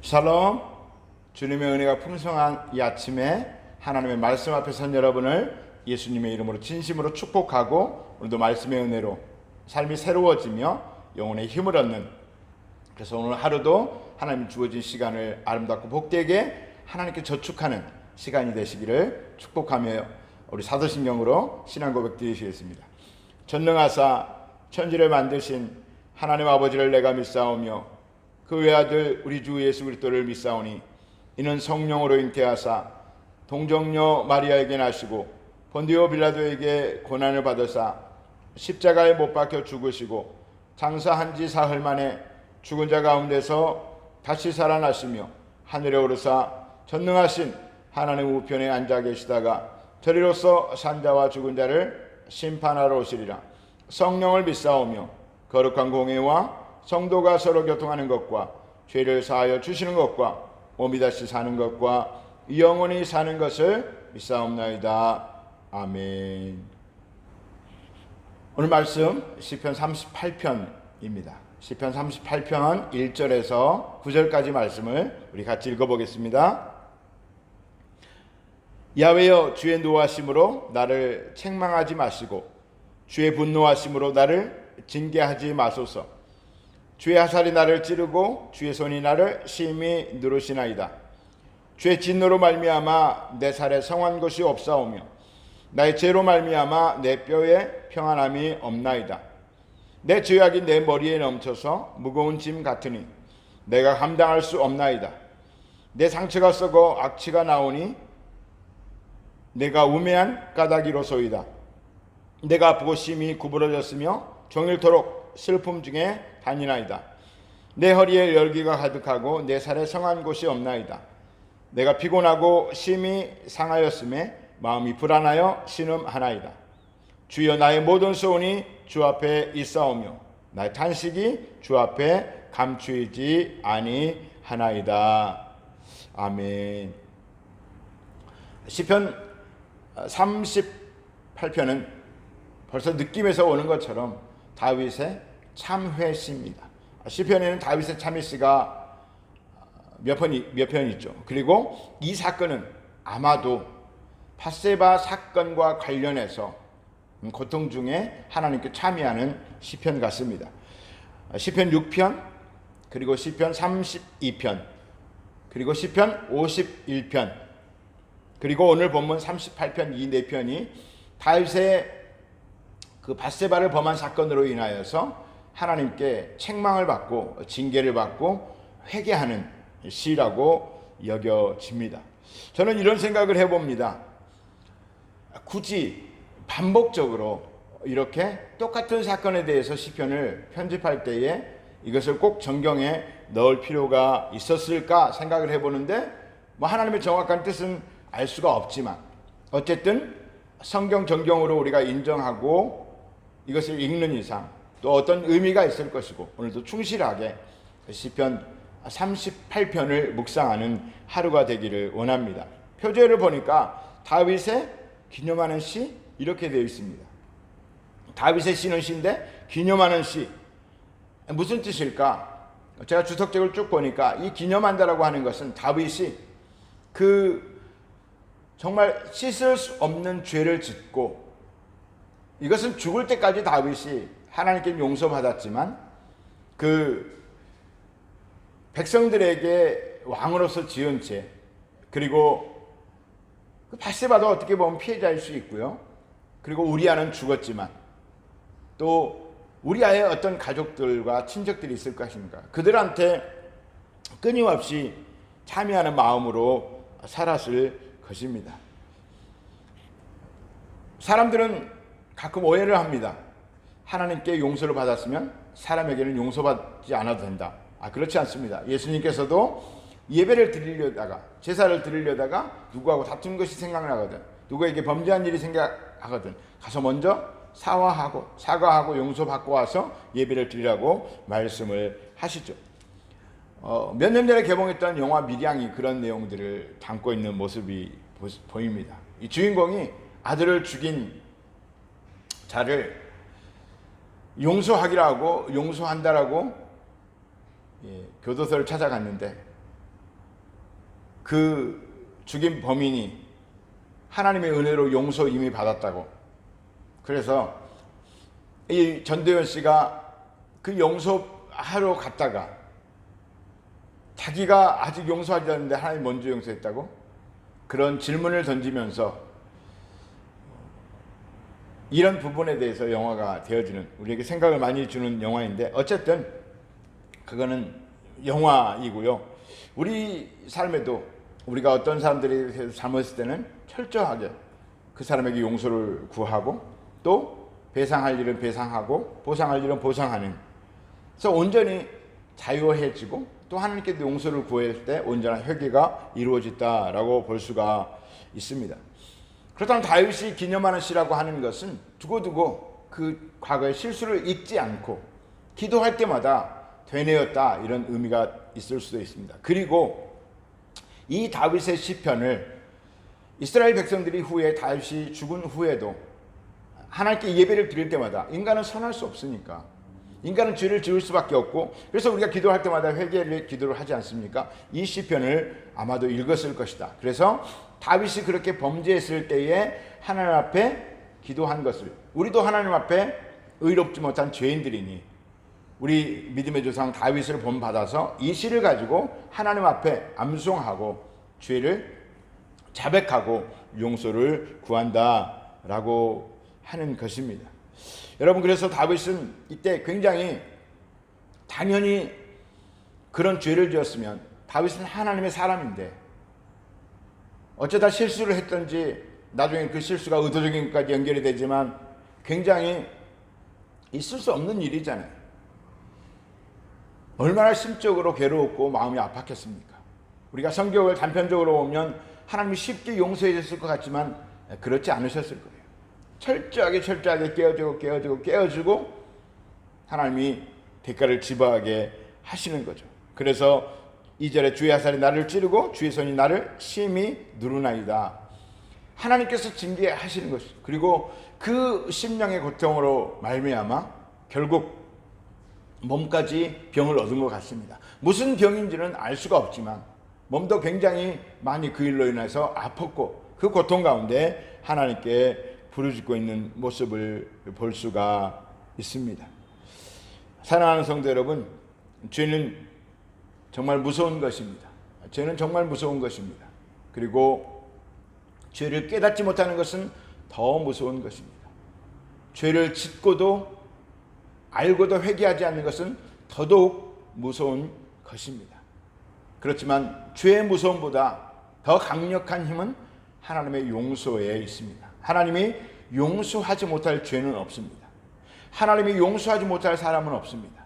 샬롬. 주님의 은혜가 풍성한 이 아침에 하나님의 말씀 앞에 선 여러분을 예수님의 이름으로 진심으로 축복하고, 오늘도 말씀의 은혜로 삶이 새로워지며 영혼의 힘을 얻는, 그래서 오늘 하루도 하나님 주어진 시간을 아름답고 복되게 하나님께 저축하는 시간이 되시기를 축복하며 우리 사도신경으로 신앙 고백 드리시겠습니다. 전능하사 천지를 만드신 하나님 아버지를 내가 믿사오며 그 외아들 우리 주 예수 그리스도를 믿사오니 이는 성령으로 잉태하사 동정녀 마리아에게 나시고 본디오 빌라도에게 고난을 받으사 십자가에 못 박혀 죽으시고 장사한 지 사흘 만에 죽은 자 가운데서 다시 살아나시며 하늘에 오르사 전능하신 하나님 우편에 앉아 계시다가 저리로서 산자와 죽은 자를 심판하러 오시리라. 성령을 믿사오며 거룩한 공회와 성도가 서로 교통하는 것과 죄를 사하여 주시는 것과 몸이 다시 사는 것과 영원히 사는 것을 믿사옵나이다. 아멘. 오늘 말씀 시편 38편입니다. 시편 38편 1절에서 9절까지 말씀을 우리 같이 읽어보겠습니다. 야훼여, 주의 노하심으로 나를 책망하지 마시고 주의 분노하심으로 나를 징계하지 마소서. 주의 화살이 나를 찌르고 주의 손이 나를 심히 누르시나이다. 주의 진노로 말미암아 내 살에 성한 것이 없사오며 나의 죄로 말미암아 내 뼈에 평안함이 없나이다. 내 죄악이 내 머리에 넘쳐서 무거운 짐 같으니 내가 감당할 수 없나이다. 내 상처가 썩어 악취가 나오니 내가 우매한 까닭이로소이다. 내가 아프고 심히 구부러졌으며 종일토록 슬픔 중에 다니나이다. 내 허리에 열기가 가득하고 내 살에 성한 곳이 없나이다. 내가 피곤하고 심히 상하였음에 마음이 불안하여 신음하나이다. 주여, 나의 모든 소원이 주 앞에 있사오며 나의 탄식이 주 앞에 감추이지 아니하나이다. 아멘. 시편 38편은 벌써 느낌에서 오는 것처럼 다윗의 참회시입니다. 시편에는 다윗의 참회시가 몇 편 있죠. 그리고 이 사건은 아마도 밧세바 사건과 관련해서 고통 중에 하나님께 참회하는 시편 같습니다. 시편 6편, 그리고 시편 32편, 그리고 시편 51편, 그리고 오늘 본문 38편, 이 네 편이 다윗의 그 밧세바를 범한 사건으로 인하여서 하나님께 책망을 받고 징계를 받고 회개하는 시라고 여겨집니다. 저는 이런 생각을 해봅니다. 굳이 반복적으로 이렇게 똑같은 사건에 대해서 시편을 편집할 때에 이것을 꼭 정경에 넣을 필요가 있었을까 생각을 해보는데, 하나님의 정확한 뜻은 알 수가 없지만 어쨌든 성경 정경으로 우리가 인정하고 이것을 읽는 이상 또 어떤 의미가 있을 것이고, 오늘도 충실하게 시편 38편을 묵상하는 하루가 되기를 원합니다. 표제를 보니까 다윗의 기념하는 시 이렇게 되어 있습니다. 다윗의 시는 시인데 기념하는 시, 무슨 뜻일까? 제가 주석책을 쭉 보니까 이 기념한다라고 하는 것은 다윗이 정말 씻을 수 없는 죄를 짓고, 이것은 죽을 때까지 다윗이 하나님께 용서받았지만 백성들에게 왕으로서 지은 죄, 그리고 밧세바도 어떻게 보면 피해자일 수 있고요. 그리고 우리아는 죽었지만 또 우리아의 어떤 가족들과 친척들이 있을 것인가, 그들한테 끊임없이 참여하는 마음으로 살았을 것입니다. 사람들은 가끔 오해를 합니다. 하나님께 용서를 받았으면 사람에게는 용서받지 않아도 된다. 그렇지 않습니다. 예수님께서도 예배를 드리려다가, 제사를 드리려다가 누구하고 다툰 것이 생각나거든, 누구에게 범죄한 일이 생각하거든, 가서 먼저 사과하고 용서받고 와서 예배를 드리라고 말씀을 하시죠. 몇 년 전에 개봉했던 영화 밀양이 그런 내용들을 담고 있는 모습이 보입니다. 이 주인공이 아들을 죽인 자를 용서한다라고 교도소를 찾아갔는데, 그 죽인 범인이 하나님의 은혜로 용서 이미 받았다고. 그래서 이 전도연 씨가 그 용서하러 갔다가 자기가 아직 용서하지 않는데 하나님 먼저 용서했다고? 그런 질문을 던지면서 이런 부분에 대해서 영화가 되어지는, 우리에게 생각을 많이 주는 영화인데, 어쨌든 그거는 영화이고요. 우리 삶에도 우리가 어떤 사람들이 잘못했을 때는 철저하게 그 사람에게 용서를 구하고, 또 배상할 일은 배상하고 보상할 일은 보상하는, 그래서 온전히 자유해지고 또 하나님께도 용서를 구할 때 온전한 회개가 이루어졌다라고 볼 수가 있습니다. 그렇다면 다윗이 기념하는 시라고 하는 것은 두고두고 그 과거의 실수를 잊지 않고 기도할 때마다 되뇌었다, 이런 의미가 있을 수도 있습니다. 그리고 이 다윗의 시편을 이스라엘 백성들이 후에 다윗이 죽은 후에도 하나님께 예배를 드릴 때마다, 인간은 선할 수 없으니까 인간은 죄를 지을 수밖에 없고, 그래서 우리가 기도할 때마다 회개를 기도를 하지 않습니까? 이 시편을 아마도 읽었을 것이다. 그래서 다윗이 그렇게 범죄했을 때에 하나님 앞에 기도한 것을, 우리도 하나님 앞에 의롭지 못한 죄인들이니 우리 믿음의 조상 다윗을 본받아서 이 시를 가지고 하나님 앞에 암송하고 죄를 자백하고 용서를 구한다라고 하는 것입니다. 여러분, 그래서 다윗은 이때 굉장히 당연히 그런 죄를 지었으면, 다윗은 하나님의 사람인데 어쩌다 실수를 했던지 나중에 그 실수가 의도적인 것까지 연결이 되지만 굉장히 있을 수 없는 일이잖아요. 얼마나 심적으로 괴로웠고 마음이 아팠겠습니까? 우리가 성경을 단편적으로 보면 하나님이 쉽게 용서해 줬을 것 같지만 그렇지 않으셨을 거예요. 철저하게 깨어주고 하나님이 대가를 지불하게 하시는 거죠. 그래서 2절에 주의 화살이 나를 찌르고 주의 손이 나를 심히 누르나이다. 하나님께서 징계하시는 것이죠. 그리고 그 심령의 고통으로 말미암아 결국 몸까지 병을 얻은 것 같습니다. 무슨 병인지는 알 수가 없지만 몸도 굉장히 많이 그 일로 인해서 아팠고, 그 고통 가운데 하나님께 부르짖고 있는 모습을 볼 수가 있습니다. 사랑하는 성도 여러분, 죄는 정말 무서운 것입니다. 죄는 정말 무서운 것입니다. 그리고 죄를 깨닫지 못하는 것은 더 무서운 것입니다. 죄를 짓고도 알고도 회개하지 않는 것은 더더욱 무서운 것입니다. 그렇지만 죄의 무서움보다 더 강력한 힘은 하나님의 용서에 있습니다. 하나님이 용서하지 못할 죄는 없습니다. 하나님이 용서하지 못할 사람은 없습니다.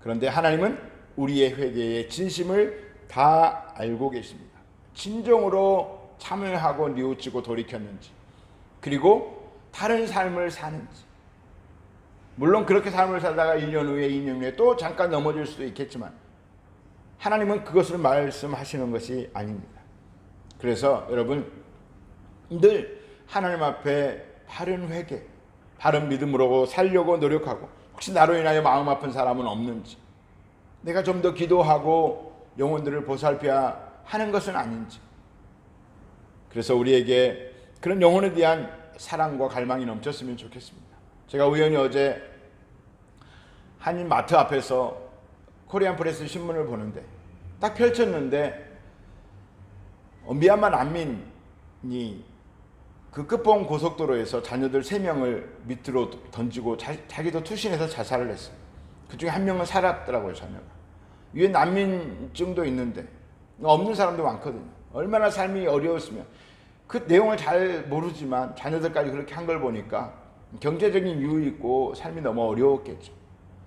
그런데 하나님은 우리의 회개의 진심을 다 알고 계십니다. 진정으로 참여하고 뉘우치고 돌이켰는지, 그리고 다른 삶을 사는지. 물론 그렇게 삶을 살다가 1년 후에 2년 후에 또 잠깐 넘어질 수도 있겠지만 하나님은 그것을 말씀하시는 것이 아닙니다. 그래서 여러분, 늘 하나님 앞에 바른 회개, 바른 믿음으로 살려고 노력하고, 혹시 나로 인하여 마음 아픈 사람은 없는지, 내가 좀 더 기도하고 영혼들을 보살펴야 하는 것은 아닌지. 그래서 우리에게 그런 영혼에 대한 사랑과 갈망이 넘쳤으면 좋겠습니다. 제가 우연히 어제 한인 마트 앞에서 코리안 프레스 신문을 보는데 딱 펼쳤는데 미얀마 난민이 그 끝봉 고속도로에서 자녀들 3명을 밑으로 던지고 자기도 투신해서 자살을 했어요. 그중에 한 명은 살았더라고요, 자녀가. 위에 난민증도 있는데 없는 사람도 많거든요. 얼마나 삶이 어려웠으면. 그 내용을 잘 모르지만 자녀들까지 그렇게 한 걸 보니까 경제적인 이유 있고 삶이 너무 어려웠겠죠.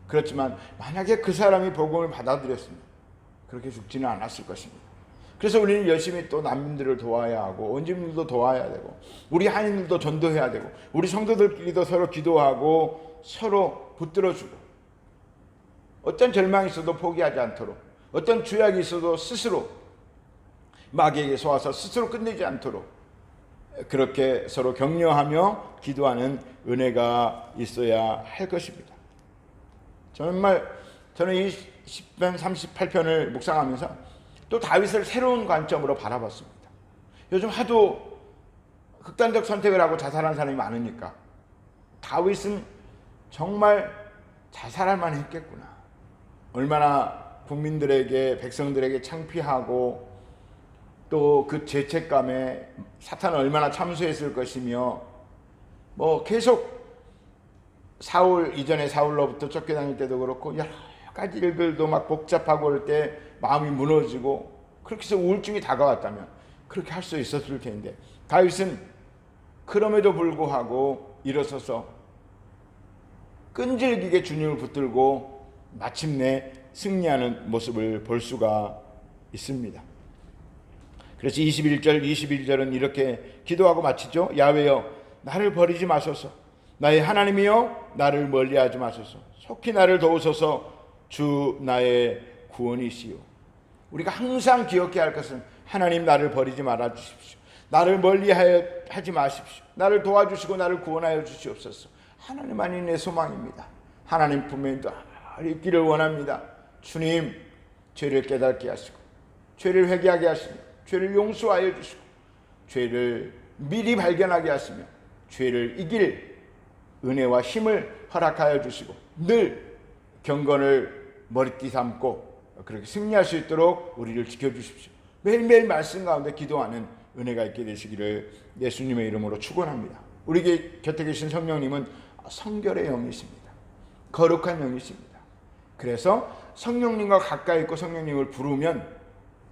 그렇지만 만약에 그 사람이 복음을 받아들였으면 그렇게 죽지는 않았을 것입니다. 그래서 우리는 열심히 또 난민들을 도와야 하고 원주민들도 도와야 되고 우리 한인들도 전도해야 되고 우리 성도들끼리도 서로 기도하고 서로 붙들어주고 어떤 절망이 있어도 포기하지 않도록 어떤 죄악이 있어도 스스로 마귀에게 속아서 스스로 끝내지 않도록 그렇게 서로 격려하며 기도하는 은혜가 있어야 할 것입니다. 저는 이 10편 38편을 묵상하면서 또 다윗을 새로운 관점으로 바라봤습니다. 요즘 하도 극단적 선택을 하고 자살한 사람이 많으니까 다윗은 정말 자살할 만했겠구나. 얼마나 국민들에게 백성들에게 창피하고 또 그 죄책감에 사탄은 얼마나 참수했을 것이며 계속 사울 이전에 사울로부터 쫓겨다닐 때도 그렇고 여러 가지 일들도 막 복잡하고 올 때 마음이 무너지고 그렇게 해서 우울증이 다가왔다면 그렇게 할 수 있었을 텐데 다윗은 그럼에도 불구하고 일어서서 끈질기게 주님을 붙들고 마침내 승리하는 모습을 볼 수가 있습니다. 그래서 21절은 이렇게 기도하고 마치죠. 야훼여 나를 버리지 마소서. 나의 하나님이여 나를 멀리하지 마소서. 속히 나를 도우소서. 주 나의 구원이시요. 우리가 항상 기억해야 할 것은 하나님 나를 버리지 말아 주십시오. 나를 멀리하지 마십시오. 나를 도와주시고 나를 구원하여 주시옵소서. 하나님만이 내 소망입니다. 하나님 품에 늘 있기를 원합니다. 주님 죄를 깨닫게 하시고 죄를 회개하게 하시고 죄를 용서하여 주시고 죄를 미리 발견하게 하시며 죄를 이길 은혜와 힘을 허락하여 주시고 늘 경건을 머리띠 삼고 그렇게 승리할 수 있도록 우리를 지켜주십시오. 매일매일 말씀 가운데 기도하는 은혜가 있게 되시기를 예수님의 이름으로 축원합니다. 우리 곁에 계신 성령님은 성결의 영이십니다. 거룩한 영이십니다. 그래서 성령님과 가까이 있고 성령님을 부르면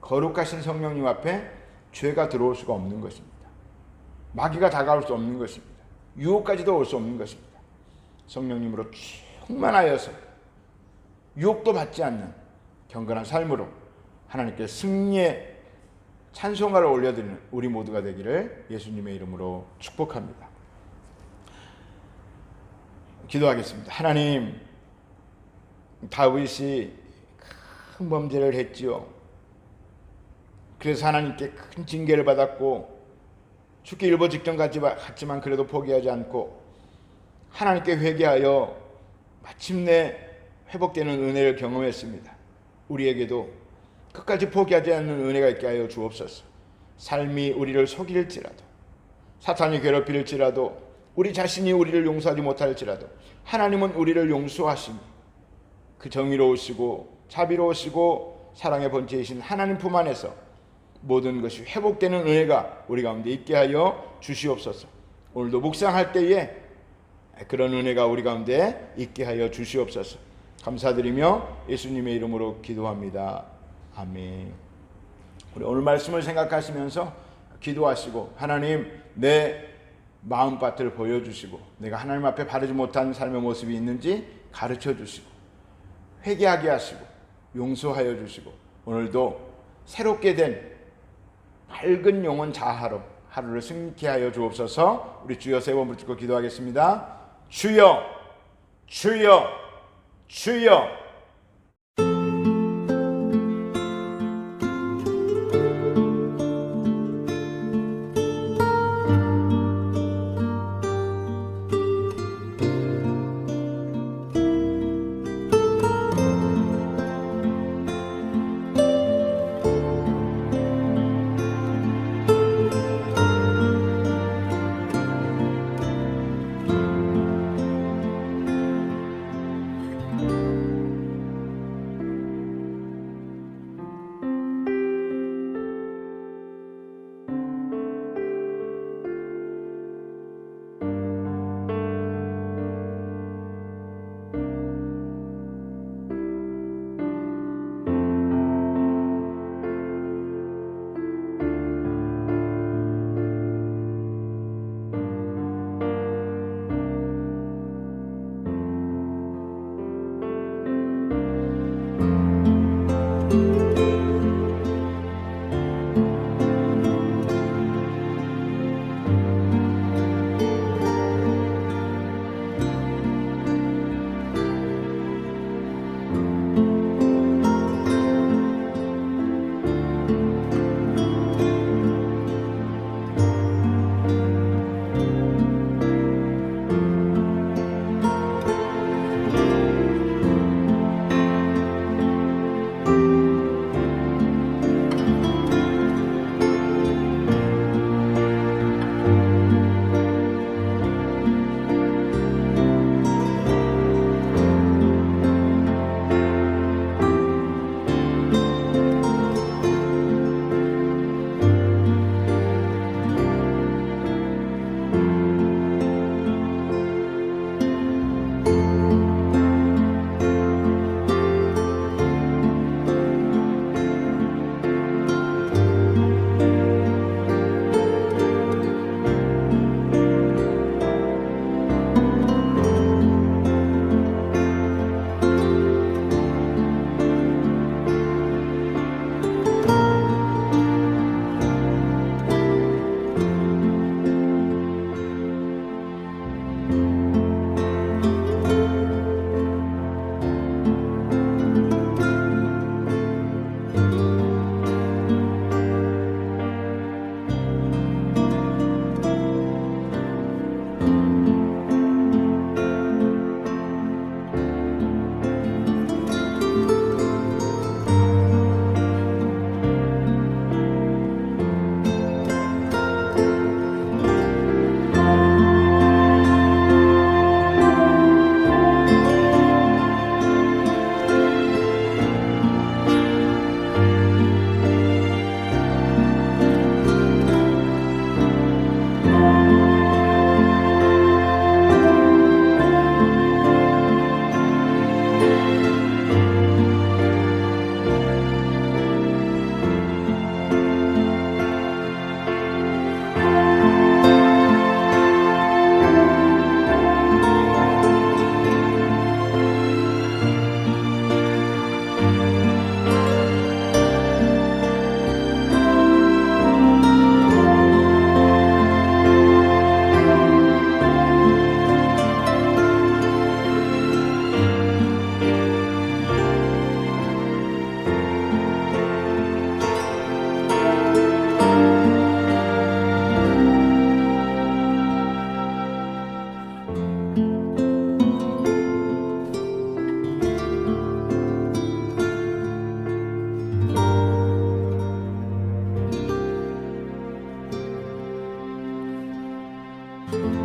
거룩하신 성령님 앞에 죄가 들어올 수가 없는 것입니다. 마귀가 다가올 수 없는 것입니다. 유혹까지도 올 수 없는 것입니다. 성령님으로 충만하여서 유혹도 받지 않는 경건한 삶으로 하나님께 승리의 찬송가를 올려드리는 우리 모두가 되기를 예수님의 이름으로 축복합니다. 기도하겠습니다. 하나님, 다윗이 큰 범죄를 했지요. 그래서 하나님께 큰 징계를 받았고 죽기 일보 직전까지 갔지만 그래도 포기하지 않고 하나님께 회개하여 마침내 회복되는 은혜를 경험했습니다. 우리에게도 끝까지 포기하지 않는 은혜가 있게 하여 주옵소서. 삶이 우리를 속일지라도 사탄이 괴롭힐지라도 우리 자신이 우리를 용서하지 못할지라도 하나님은 우리를 용서하시니 그 정의로우시고 자비로우시고 사랑의 본체이신 하나님 품 안에서 모든 것이 회복되는 은혜가 우리 가운데 있게 하여 주시옵소서. 오늘도 묵상할 때에 그런 은혜가 우리 가운데 있게 하여 주시옵소서. 감사드리며 예수님의 이름으로 기도합니다. 아멘. 우리 오늘 말씀을 생각하시면서 기도하시고 하나님 내 마음밭을 보여주시고 내가 하나님 앞에 바르지 못한 삶의 모습이 있는지 가르쳐 주시고 회개하게 하시고 용서하여 주시고 오늘도 새롭게 된 밝은 영혼 자아로 하루를 승리케 하여 주옵소서. 우리 주여 세 번 붙들고 기도하겠습니다. 주여 주여 주여. 아멘.